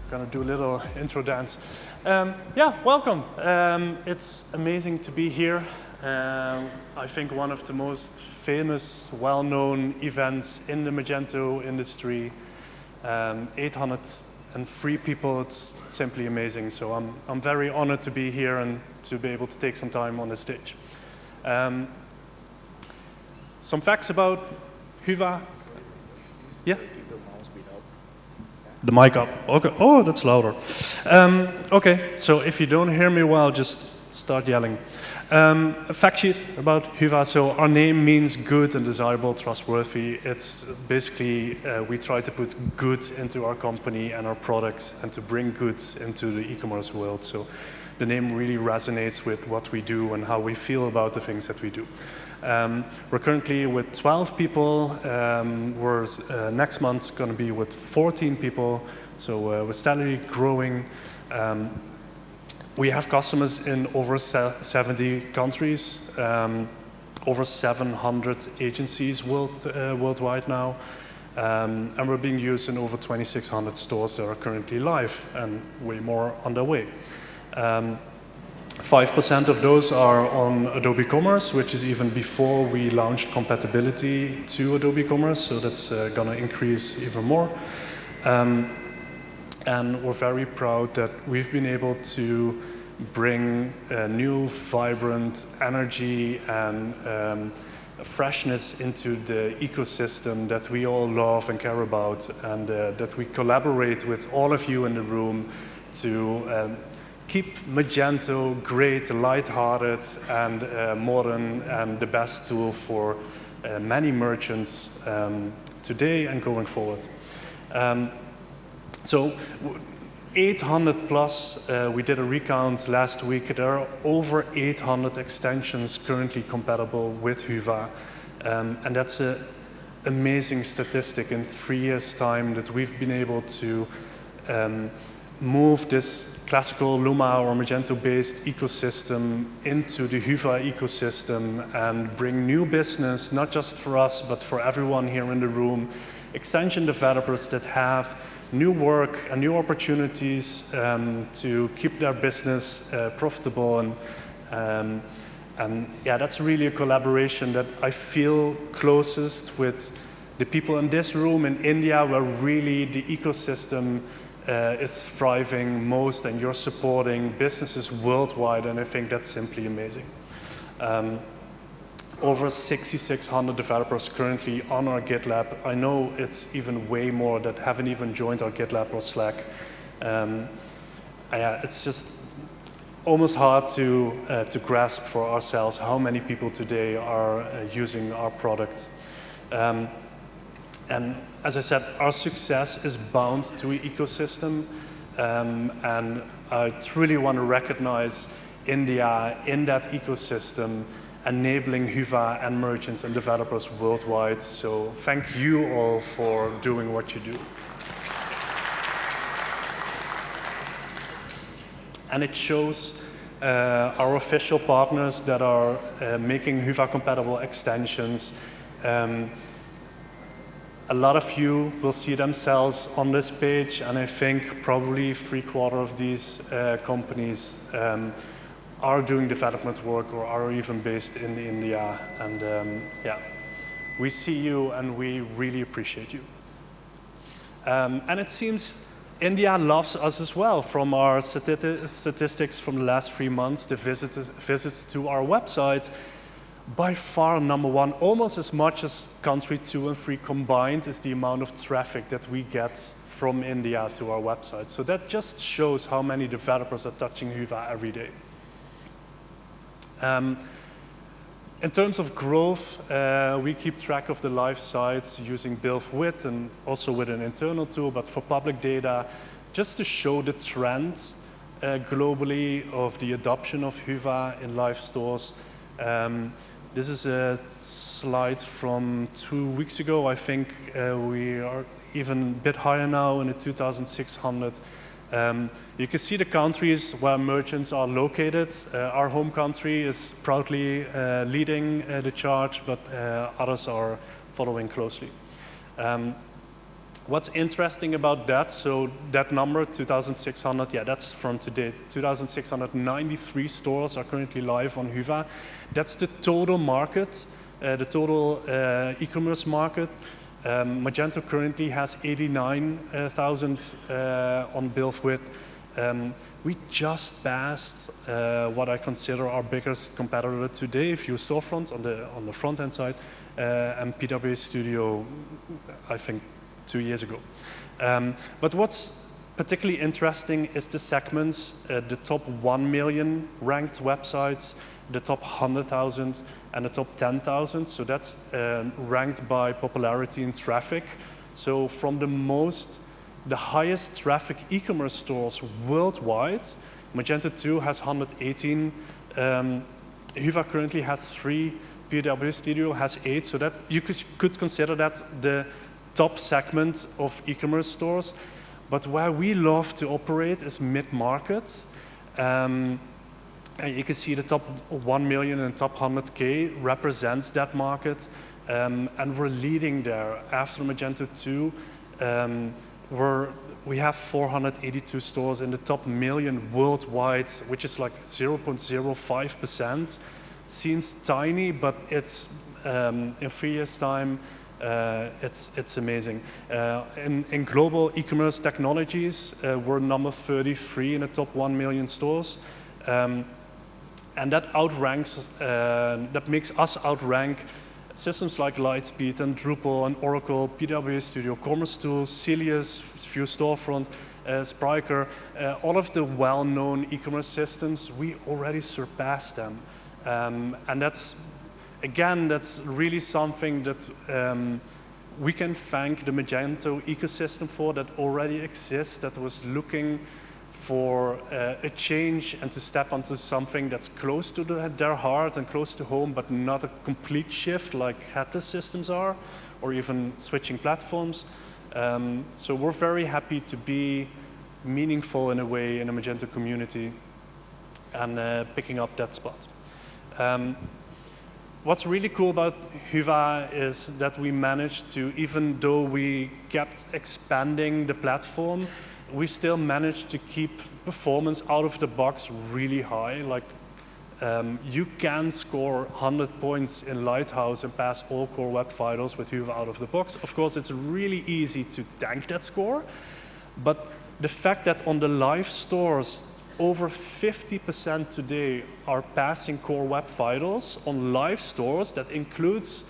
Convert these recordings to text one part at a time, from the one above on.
gonna do a little intro dance. Yeah, welcome. It's amazing to be here. I think one of the most famous, well-known events in the Magento industry. 803 people, it's simply amazing. So I'm very honored to be here and to be able to take some time on the stage. Some facts about Hyvä. Yeah. The mic up. Okay. Oh, that's louder. Okay. So if you don't hear me well, just start yelling. A fact sheet about Hyvä. So our name means good and desirable, trustworthy. It's basically we try to put good into our company and our products and to bring good into the e-commerce world. So the name really resonates with what we do and how we feel about the things that we do. We're currently with 12 people. We're next month going to be with 14 people. So we're steadily growing. We have customers in over 70 countries, over 700 agencies worldwide now, and we're being used in over 2,600 stores that are currently live and way more on their way. 5% of those are on Adobe Commerce, which is even before we launched compatibility to Adobe Commerce, so that's going to increase even more. And we're very proud that we've been able to bring new, vibrant energy and freshness into the ecosystem that we all love and care about, and that we collaborate with all of you in the room to keep Magento great, lighthearted, and modern, and the best tool for many merchants today and going forward. So 800 plus, we did a recount last week. There are over 800 extensions currently compatible with Hyvä. And that's an amazing statistic in 3 years' time that we've been able to move this classical Luma or Magento-based ecosystem into the Hyvä ecosystem and bring new business, not just for us, but for everyone here in the room, extension developers that have new work and new opportunities to keep their business profitable. And yeah, that's really a collaboration that I feel closest with the people in this room in India, where really the ecosystem is thriving most, and you're supporting businesses worldwide, and I think that's simply amazing. Over 6,600 developers currently on our GitLab. I know it's even way more that haven't even joined our GitLab or Slack. Yeah, it's just almost hard to grasp for ourselves how many people today are using our product. And as I said, our success is bound to an ecosystem, and I truly want to recognize India in that ecosystem, enabling Hyvä and merchants and developers worldwide. So thank you all for doing what you do. And it shows our official partners that are making Hyvä compatible extensions. A lot of you will see themselves on this page, and I think probably 3/4 of these companies are doing development work or are even based in India. And yeah, we see you and we really appreciate you. And it seems India loves us as well. From our statistics from the last 3 months, the visits to our website, by far number one, almost as much as country 2 and 3 combined, is the amount of traffic that we get from India to our website. So that just shows how many developers are touching Hyvä every day. In terms of growth, we keep track of the live sites using build-with and also with an internal tool, but for public data, just to show the trend globally of the adoption of Hyvä in live stores. This is a slide from 2 weeks ago. I think we are even a bit higher now in the 2,600. You can see the countries where merchants are located. Our home country is proudly leading the charge, but others are following closely. What's interesting about that, so that number, 2,600, yeah, that's from today. 2,693 stores are currently live on Hyvä. That's the total market, the total e-commerce market. Magento currently has 89,000 on bill of width. We just passed what I consider our biggest competitor today, Vue Storefront on the front-end side, and PWA Studio, I think, 2 years ago. But what's particularly interesting is the segments, the top 1 million ranked websites, the top 100,000, and the top 10,000. So that's ranked by popularity and traffic. So from the highest traffic e-commerce stores worldwide, Magento 2 has 118. Hyvä currently has 3. PWA Studio has 8. So that you could consider that the top segment of e-commerce stores, but where we love to operate is mid-market. And you can see the top 1 million and top 100K represents that market, and we're leading there. After Magento 2, we have 482 stores in the top million worldwide, which is like 0.05%. Seems tiny, but it's in 3 years' time, it's amazing. In global e-commerce technologies, we're number 33 in the top 1 million stores. And that outranks, that makes us outrank systems like Lightspeed and Drupal and Oracle, PWA Studio, Commerce Tools, Cilius, Vue Storefront, Spryker, all of the well-known e-commerce systems, we already surpassed them. And that's really something that we can thank the Magento ecosystem for, that already exists, that was looking for a change and to step onto something that's close to their heart and close to home, but not a complete shift like headless systems are, or even switching platforms. So we're very happy to be meaningful in a way in the Magento community and picking up that spot. What's really cool about Hyvä is that we managed to, even though we kept expanding the platform, we still managed to keep performance out of the box really high. Like, you can score 100 points in Lighthouse and pass all core web vitals with Hyvä out of the box. Of course, it's really easy to tank that score, but the fact that on the live stores, over 50% today are passing core web vitals on live stores. That includes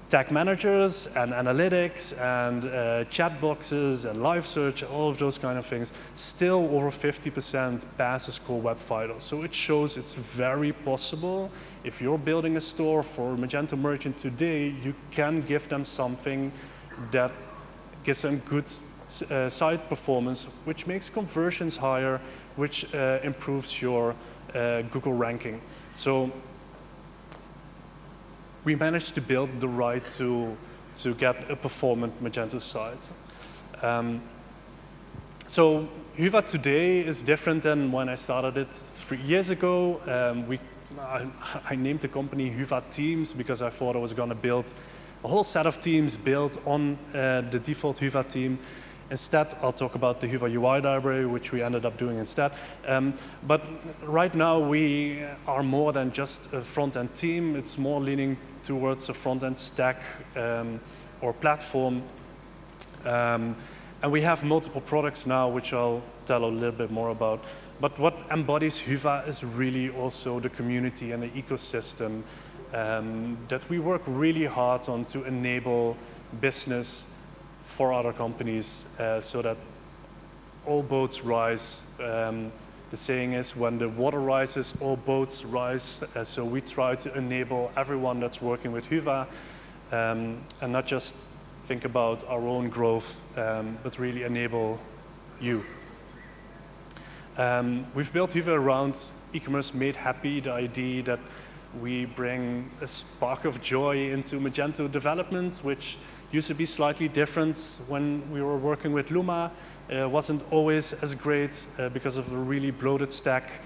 tag managers and analytics and chat boxes and live search, all of those kind of things. Still over 50% passes core web vitals. So it shows it's very possible. If you're building a store for Magento merchant today, you can give them something that gives them good site performance, which makes conversions higher, which improves your Google ranking. So we managed to build the right tool to get a performant Magento site. So Hyvä today is different than when I started it 3 years ago. I named the company Hyvä Themes because I thought I was going to build a whole set of themes built on the default Hyvä theme. Instead, I'll talk about the Hyvä UI library, which we ended up doing instead. But right now, we are more than just a front-end team. It's more leaning towards a front-end stack or platform. And we have multiple products now, which I'll tell a little bit more about. But what embodies Hyvä is really also the community and the ecosystem that we work really hard on to enable business for other companies so that all boats rise. The saying is, when the water rises, all boats rise. So we try to enable everyone that's working with Hyvä and not just think about our own growth, but really enable you. We've built Hyvä around e-commerce made happy, the idea that we bring a spark of joy into Magento development, which used to be slightly different when we were working with Luma. It wasn't always as great because of a really bloated stack.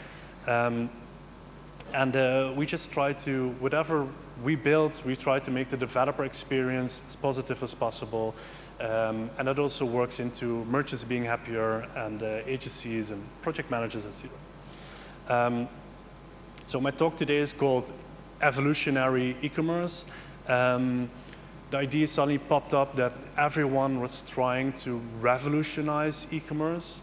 We just try to, whatever we build, we try to make the developer experience as positive as possible. And that also works into merchants being happier and agencies and project managers, etc. So my talk today is called Evolutionary eCommerce. The idea suddenly popped up that everyone was trying to revolutionize e-commerce,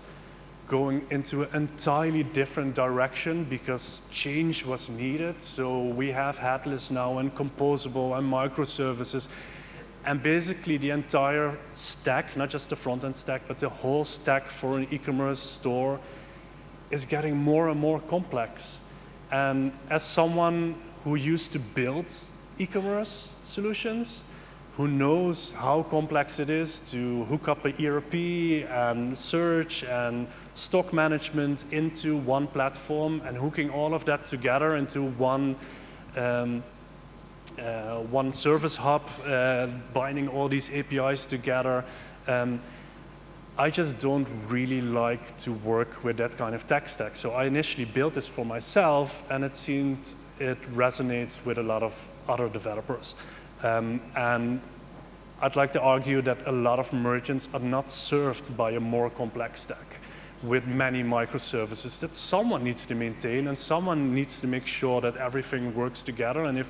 going into an entirely different direction because change was needed. So we have headless now and composable and microservices. And basically the entire stack, not just the front-end stack, but the whole stack for an e-commerce store is getting more and more complex. And as someone who used to build e-commerce solutions, who knows how complex it is to hook up an ERP and search and stock management into one platform and hooking all of that together into one service hub, binding all these APIs together. I just don't really like to work with that kind of tech stack. So I initially built this for myself, and it seemed it resonates with a lot of other developers. And I'd like to argue that a lot of merchants are not served by a more complex stack with many microservices that someone needs to maintain, and someone needs to make sure that everything works together. And if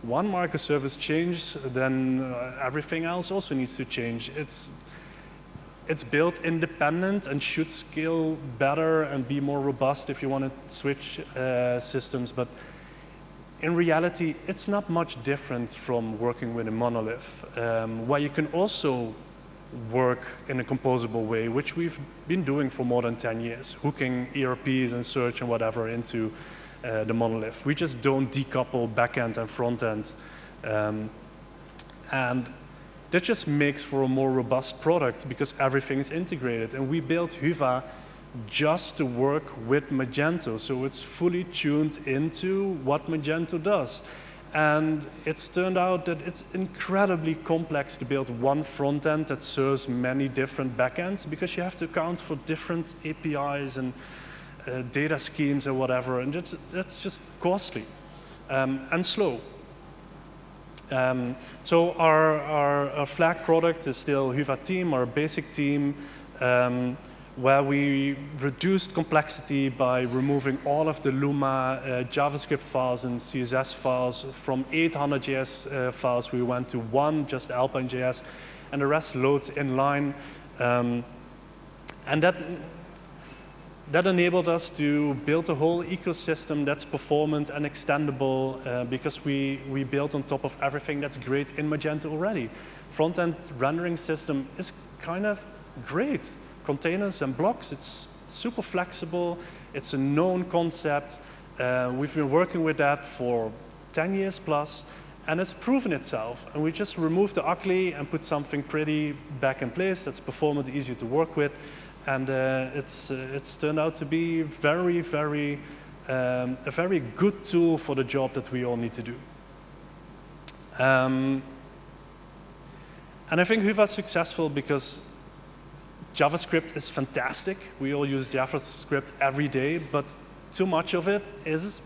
one microservice changes, then everything else also needs to change. It's built independent and should scale better and be more robust if you want to switch systems. But in reality, it's not much different from working with a monolith, where you can also work in a composable way, which we've been doing for more than 10 years, hooking ERPs and search and whatever into the monolith. We just don't decouple backend and frontend. And that just makes for a more robust product because everything is integrated. And we built Hyvä just to work with Magento, so it's fully tuned into what Magento does. And it's turned out that it's incredibly complex to build one front end that serves many different backends because you have to account for different APIs and data schemes and whatever, and that's just costly and slow. So our flag product is still Hyvä Theme, our basic theme, where we reduced complexity by removing all of the Luma JavaScript files and CSS files. From 800 JS files, we went to one, just AlpineJS, and the rest loads inline. And that enabled us to build a whole ecosystem that's performant and extendable because we built on top of everything that's great in Magento already. Front-end rendering system is kind of great. Containers and blocks, it's super flexible. It's a known concept. We've been working with that for 10 years plus, and it's proven itself. And we just removed the ugly and put something pretty back in place that's performant, easier to work with. And it's turned out to be a very good tool for the job that we all need to do. And I think Hyvä is successful because JavaScript is fantastic. We all use JavaScript every day, but too much of it is,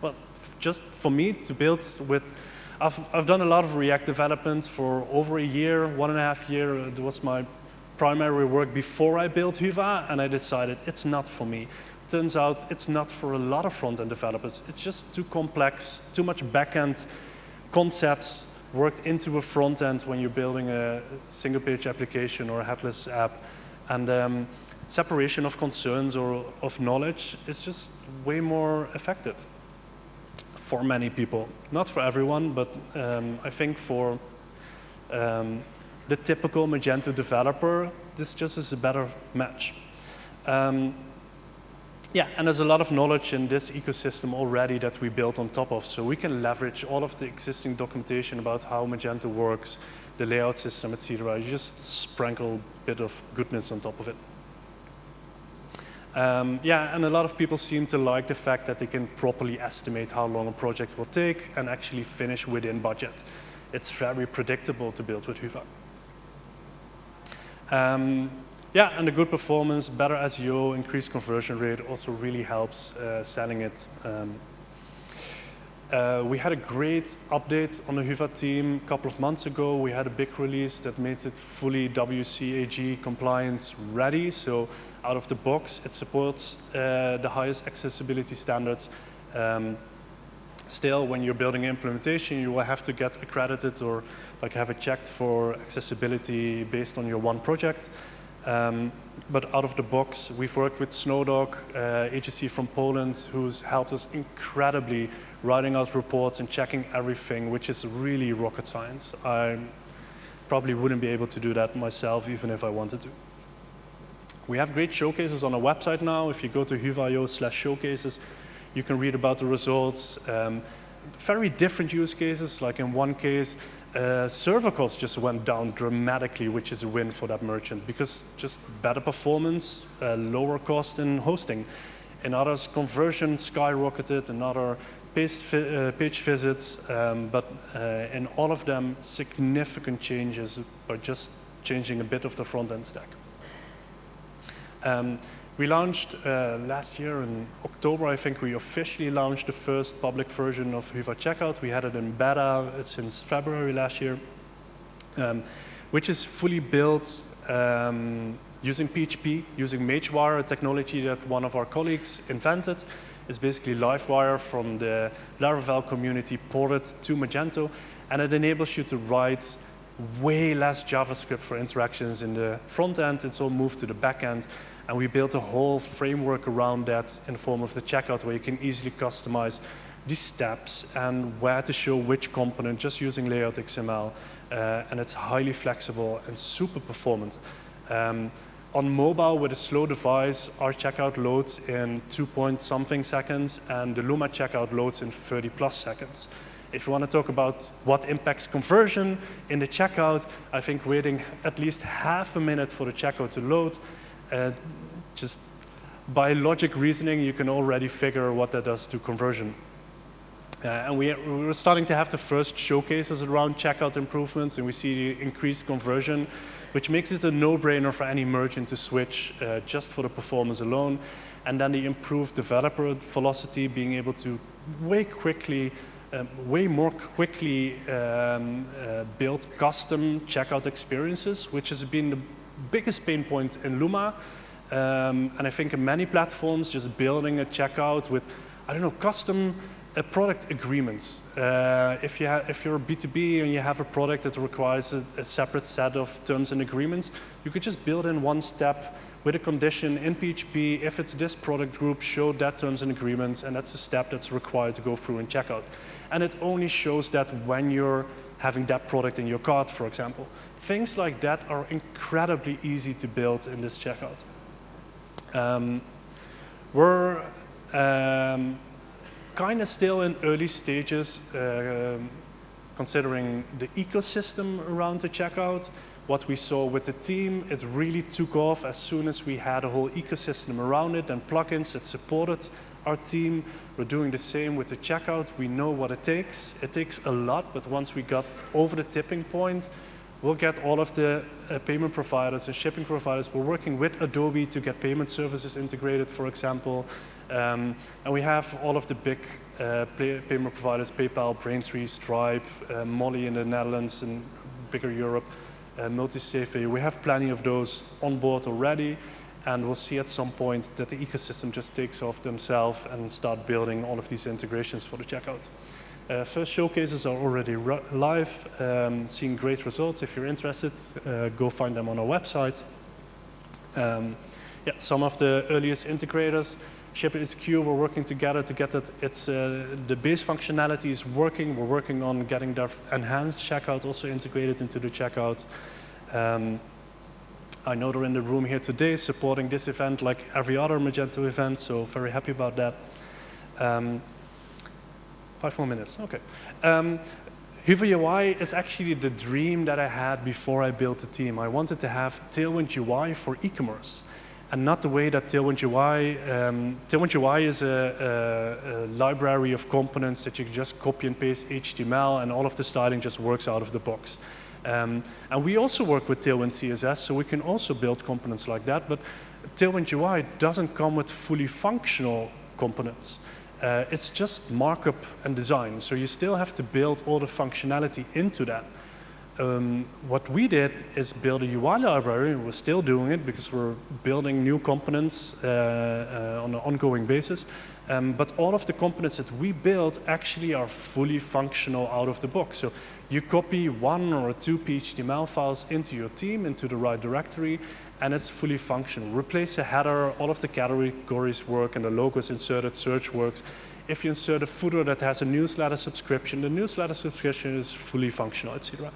well, just for me to build with. I've done a lot of React development for over a year, 1.5 years. It was my primary work before I built Hyvä, and I decided it's not for me. Turns out it's not for a lot of front-end developers. It's just too complex, too much back-end concepts worked into a front-end when you're building a single-page application or a headless app. And separation of concerns or of knowledge is just way more effective for many people. Not for everyone, but I think for the typical Magento developer, this just is a better match. Yeah, and there's a lot of knowledge in this ecosystem already that we built on top of, so we can leverage all of the existing documentation about how Magento works, the layout system, etc. You just sprinkle a bit of goodness on top of it. Yeah, and a lot of people seem to like the fact that they can properly estimate how long a project will take and actually finish within budget. It's very predictable to build with Hyvä. Yeah, and the good performance, better SEO, increased conversion rate also really helps selling it. We had a great update on the Hyvä team a couple of months ago. We had a big release that made it fully WCAG compliance ready. So out of the box, it supports the highest accessibility standards. Still, when you're building an implementation, you will have to get accredited or like have it checked for accessibility based on your one project. But out of the box, we've worked with Snowdog, agency from Poland, who's helped us incredibly writing out reports and checking everything, which is really rocket science. I probably wouldn't be able to do that myself, even if I wanted to. We have great showcases on our website now. If you go to hyvä.io/showcases, you can read about the results. Very different use cases, like in one case, server costs just went down dramatically, which is a win for that merchant because just better performance, lower cost in hosting. In others, conversion skyrocketed, another page visits, but in all of them, significant changes by just changing a bit of the front-end stack. We launched last year in October, I think we officially launched the first public version of Hyvä Checkout. We had it in beta since February last year, which is fully built using PHP, using MageWire, a technology that one of our colleagues invented. It's basically Livewire from the Laravel community ported to Magento, and it enables you to write way less JavaScript for interactions in the front end. It's all moved to the back end. And we built a whole framework around that in the form of the checkout, where you can easily customize the steps and where to show which component just using layout XML. And it's highly flexible and super performant. On mobile, with a slow device, our checkout loads in 2-point-something seconds, and the Luma checkout loads in 30+ seconds. If you want to talk about what impacts conversion in the checkout, I think waiting at least half a minute for the checkout to load, just by logic reasoning, you can already figure what that does to conversion. And we're starting to have the first showcases around checkout improvements, and we see the increased conversion, which makes it a no-brainer for any merchant to switch just for the performance alone. And then the improved developer velocity, being able to way more quickly build custom checkout experiences, which has been the biggest pain point in Luma. And I think in many platforms, just building a checkout with, I don't know, custom product agreements. If you're a B2B and you have a product that requires a separate set of terms and agreements, you could just build in one step with a condition in PHP. If it's this product group, show that terms and agreements, and that's a step that's required to go through in checkout. And it only shows that when you're having that product in your cart, for example. Things like that are incredibly easy to build in this checkout. We're kind of still in early stages, considering the ecosystem around the checkout. What we saw with the team, it really took off as soon as we had a whole ecosystem around it and plugins that supported our team. We're doing the same with the checkout. We know what it takes. It takes a lot, but once we got over the tipping point, we'll get all of the payment providers and shipping providers. We're working with Adobe to get payment services integrated, for example. And we have all of the big payment providers, PayPal, Braintree, Stripe, Molly in the Netherlands and bigger Europe, MultiSafePay. We have plenty of those on board already. And we'll see at some point that the ecosystem just takes off themselves and start building all of these integrations for the checkout. First showcases are already live, seeing great results. If you're interested, go find them on our website. Yeah, some of the earliest integrators, ShipHQ, we're working together to get it. It's the base functionality is working. We're working on getting their enhanced checkout also integrated into the checkout. I know they're in the room here today supporting this event like every other Magento event, so very happy about that. 5 more minutes, okay. Hyvä UI is actually the dream that I had before I built the team. I wanted to have Tailwind UI for e-commerce, and not the way that Tailwind UI, Tailwind UI is a library of components that you can just copy and paste HTML, and all of the styling just works out of the box. And we also work with Tailwind CSS, so we can also build components like that, but Tailwind UI doesn't come with fully functional components. It's just markup and design. So you still have to build all the functionality into that. What we did is build a UI library. We're still doing it because we're building new components on an ongoing basis. But all of the components that we built actually are fully functional out of the box. So you copy 1 or 2 HTML files into your team, into the right directory, and it's fully functional. Replace a header, all of the categories work, and the logos inserted, search works. If you insert a footer that has a newsletter subscription, the newsletter subscription is fully functional, etc.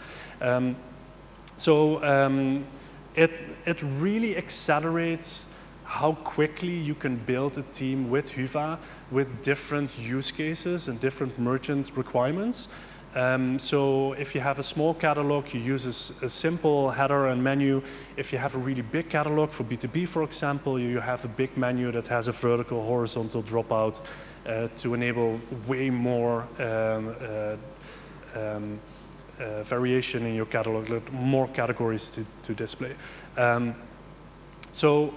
It really accelerates how quickly you can build a team with Hyvä with different use cases and different merchant requirements. So if you have a small catalog, you use a simple header and menu. If you have a really big catalog for B2B, for example, you have a big menu that has a vertical, horizontal dropout to enable way more variation in your catalog, more categories to display. So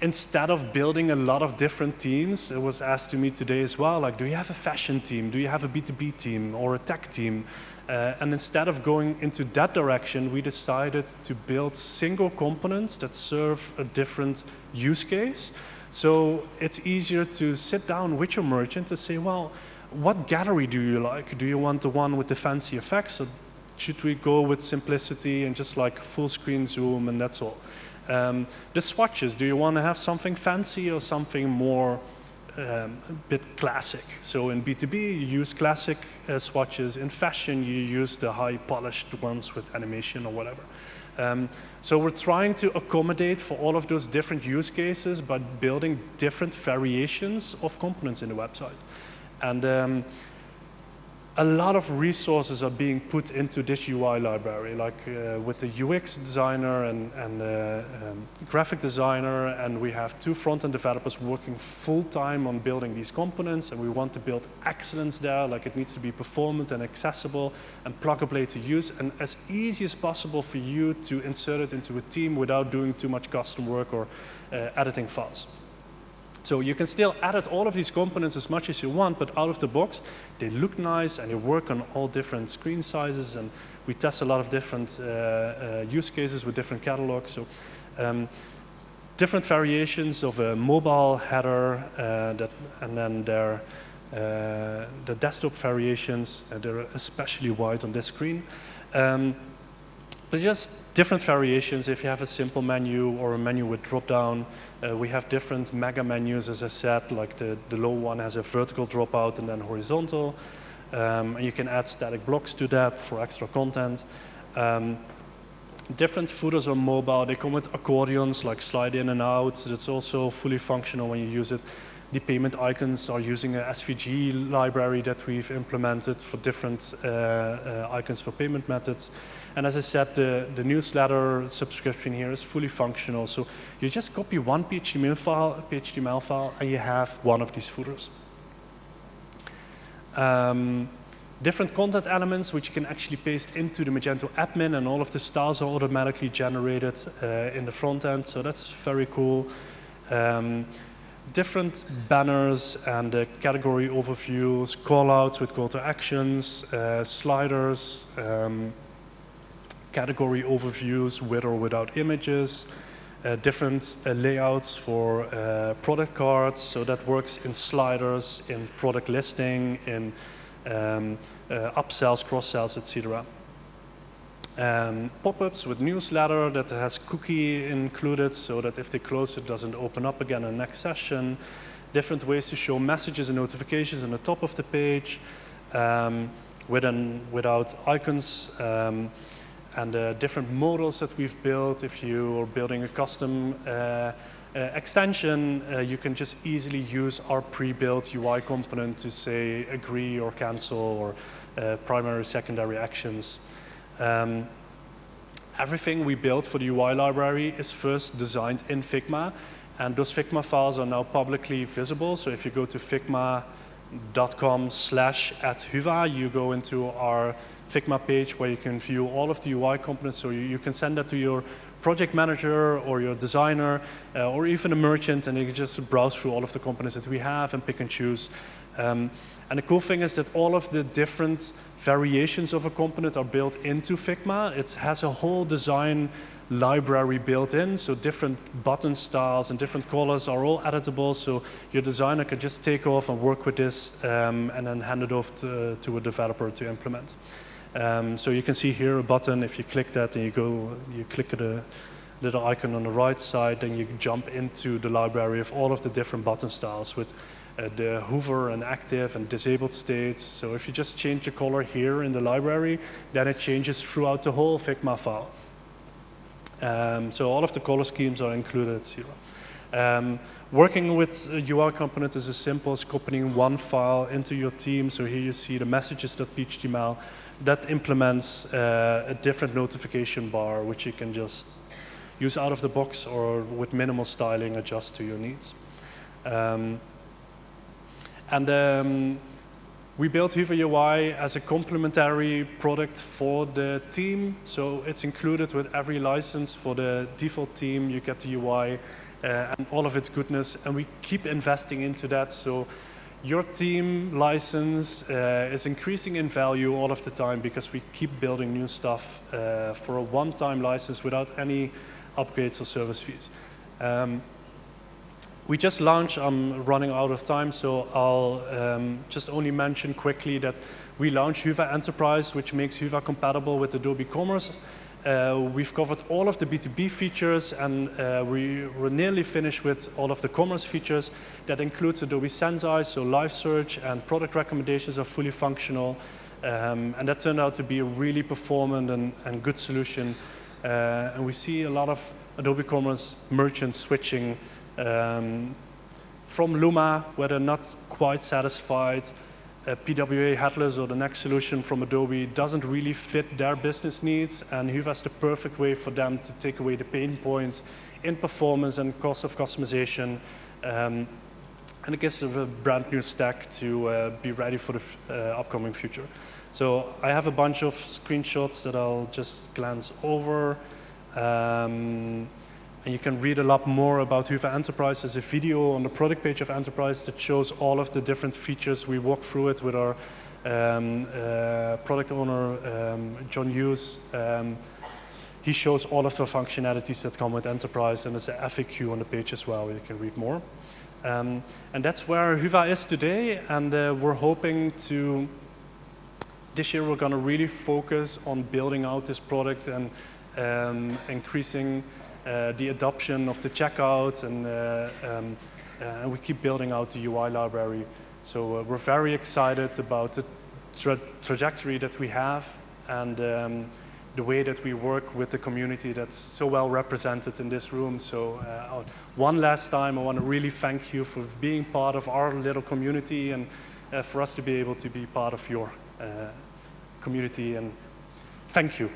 instead of building a lot of different teams, it was asked to me today as well, like, do you have a fashion team? Do you have a B2B team or a tech team? And instead of going into that direction, we decided to build single components that serve a different use case. So it's easier to sit down with your merchant to say, well, what gallery do you like? Do you want the one with the fancy effects? Or should we go with simplicity and just like full screen zoom and that's all? The swatches, do you want to have something fancy or something more a bit classic? So in B2B, you use classic swatches. In fashion, you use the high polished ones with animation or whatever. So we're trying to accommodate for all of those different use cases by building different variations of components in the website. And a lot of resources are being put into this UI library, like with the UX designer and graphic designer, and we have 2 front-end developers working full-time on building these components, and we want to build excellence there, like it needs to be performant and accessible and plug-and-play to use, and as easy as possible for you to insert it into a team without doing too much custom work or editing files. So you can still edit all of these components as much as you want, but out of the box, they look nice and they work on all different screen sizes, and we test a lot of different use cases with different catalogs. So different variations of a mobile header, and then the desktop variations, they're especially wide on this screen. But just different variations. If you have a simple menu or a menu with drop-down, we have different mega menus, as I said, like the low one has a vertical dropout and then horizontal. And you can add static blocks to that for extra content. Different footers on mobile, they come with accordions, like slide in and out. So it's also fully functional when you use it. The payment icons are using an SVG library that we've implemented for different icons for payment methods. And as I said, the newsletter subscription here is fully functional. So you just copy one HTML file, and you have one of these footers. Different content elements, which you can actually paste into the Magento admin, and all of the styles are automatically generated in the front end. So that's very cool. Different banners and category overviews, callouts with call to actions, sliders, category overviews with or without images, different layouts for product cards, so that works in sliders, in product listing, in upsells, cross-sells, etc. Pop-ups with newsletter that has cookie included, so that if they close it doesn't open up again in the next session. Different ways to show messages and notifications on the top of the page, with and without icons. And different modals that we've built. If you are building a custom extension, you can just easily use our pre-built UI component to say agree or cancel, or primary, secondary actions. Everything we built for the UI library is first designed in Figma, and those Figma files are now publicly visible. So if you go to figma.com/@Hyvä, you go into our Figma page where you can view all of the UI components. So you can send that to your project manager or your designer or even a merchant, and you can just browse through all of the components that we have and pick and choose. And the cool thing is that all of the different variations of a component are built into Figma. It has a whole design library built in, so different button styles and different colors are all editable, so your designer can just take off and work with this and then hand it off to a developer to implement. So you can see here a button. If you click that and you click the little icon on the right side, then you jump into the library of all of the different button styles with the hover and active and disabled states. So if you just change the color here in the library, then it changes throughout the whole Figma file. So all of the color schemes are included here. Working with a UI component is as simple as copying one file into your theme. So here you see the messages.html. That implements a different notification bar, which you can just use out of the box or with minimal styling adjust to your needs. We built Hyvä UI as a complementary product for the theme. So it's included with every license for the default theme. You get the UI and all of its goodness. And we keep investing into that. So your theme license is increasing in value all of the time because we keep building new stuff for a one-time license without any upgrades or service fees. We just launched, I'm running out of time, so I'll just only mention quickly that we launched Hyvä Enterprise, which makes Hyvä compatible with Adobe Commerce. We've covered all of the B2B features, and we're nearly finished with all of the commerce features. That includes Adobe Sensei, so live search and product recommendations are fully functional. And that turned out to be a really performant and good solution. And we see a lot of Adobe Commerce merchants switching from Luma, where they're not quite satisfied. PWA Headless or the next solution from Adobe doesn't really fit their business needs, and Hyvä is the perfect way for them to take away the pain points in performance and cost of customization. And it gives them a brand new stack to be ready for the upcoming future. So I have a bunch of screenshots that I'll just glance over. And you can read a lot more about Hyvä Enterprise. There's a video on the product page of Enterprise that shows all of the different features. We walk through it with our product owner, John Hughes. He shows all of the functionalities that come with Enterprise, and there's an FAQ on the page as well where you can read more. And that's where Hyvä is today, and we're hoping to, this year we're going to really focus on building out this product and increasing the adoption of the checkout, and we keep building out the UI library. So we're very excited about the trajectory that we have and the way that we work with the community that's so well represented in this room. So one last time, I want to really thank you for being part of our little community and for us to be able to be part of your community. And thank you.